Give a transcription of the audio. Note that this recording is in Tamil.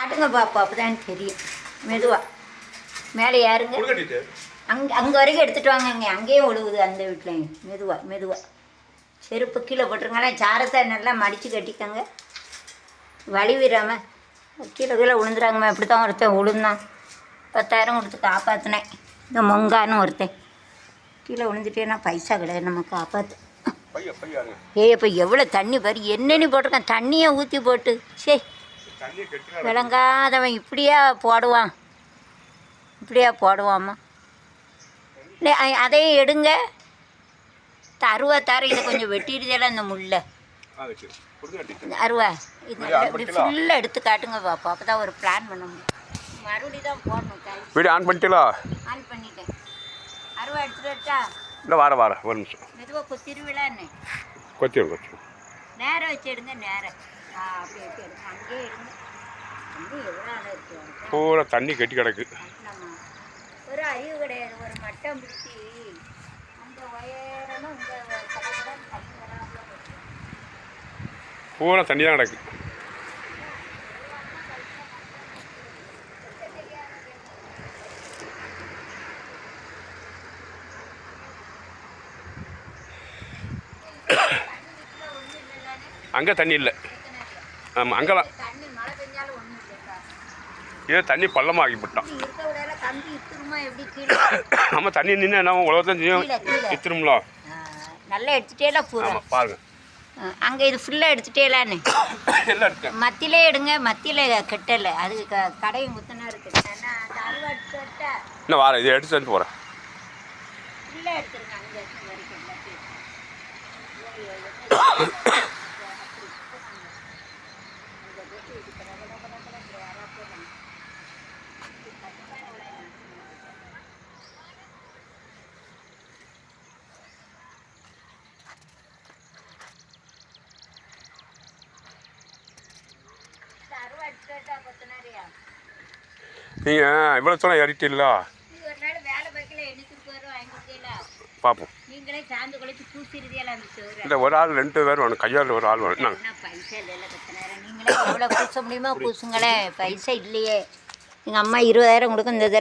காட்டுங்க பாப்பா, அப்போதான் தெரியும். மெதுவா மேலே ஏறுங்க. அங்கே வரைக்கும் எடுத்துகிட்டு வாங்கங்க. அங்கேயும் ஒழுகுது அந்த வீட்லையும். மெதுவாக செருப்பு கீழே போட்டுருங்களேன். சாரத்தை நல்லா மடித்து கட்டிக்கங்க, வலி விடாமல். கீழே விழுந்துறாங்கம்மா. இப்படி தான் ஒருத்தன் விழுந்தான், 10,000 கொடுத்து காப்பாற்றினேன். இந்த மொங்கான்னு ஒருத்தன் கீழே விழுந்துட்டேன்னா பைசா கிடையாது, நம்ம காப்பாற்று. இப்போ எவ்வளோ தண்ணி பாரு, என்னென்னு போட்டிருக்கான். தண்ணியை ஊற்றி போட்டு சரி விளங்காதவன் இப்படியா போடுவாம்மா. அதையும் எடுங்க. அருவா இதை கொஞ்சம் வெட்டிடுதெல்லாம் இந்த முள்ளை. அருவா இது இப்படி ஃபுல்லாக எடுத்து காட்டுங்க பாப்பா, அப்போ தான் ஒரு பிளான் பண்ண முடியும். மறுபடியும் தான் போடணும். வீடியோ ஆன் பண்ணிட்டீங்களா? ஆன் பண்ணிட்டேன். அருவா எடுத்துட்டு வரட்டா? இல்லை வார ஒரு நிமிஷம். மெதுவாக கொத்திருவிழான்னு கொத்தி நேரம் வச்சு எடுங்க. நேரம் அப்படி வச்சு எடுங்க. அங்கேயே எடுங்க. தண்ணி எவ்வளோ ஆழம் இருக்கு, பூரா தண்ணி கட்டி கிடக்கு. ஒரு அறிவு கிடையாது. ஒரு மட்டம் பிடிச்சி அந்த உயரமும் உங்கள் கடையில் தண்ணி வராமல் பூரா தண்ணி தான் கிடக்கு. அங்கே தண்ணி இல்லை. ஆமாம், அங்கெல்லாம் ஏதோ தண்ணி பள்ளமாக ஆகிவிட்டான். ஆமாம், தண்ணி நின்று என்ன உலகத்தான் இத்திரும்ல. நல்லா எடுத்துட்டேல பூரா. பாருங்க, அங்கே இது ஃபுல்லாக எடுத்துட்டேலான்னு எல்லாம் எடுத்தேன். மத்தியிலே எடுங்க. மத்தியில் கெட்டலை, அது கடையும் குத்தனா இருக்குது. அருவா எடுத்து இன்னும் வார இதை எடுத்து வந்து போகிறேன். ஃபுல்லாக எடுத்துருங்க. அங்கே வரைக்கும் நீங்கள் இவ்வளோ தூரம் ஏறிட்டீங்களா? பார்ப்போம். இந்த ஒரு ஆள் 2 பேர் வேணும், கையால் ஒரு ஆள் வேணும். நீங்களே எவ்வளோ பூச முடியுமோ பூசுங்களேன். பைசா இல்லையே. எங்கள் அம்மா 20,000 கொடுக்கும். இந்த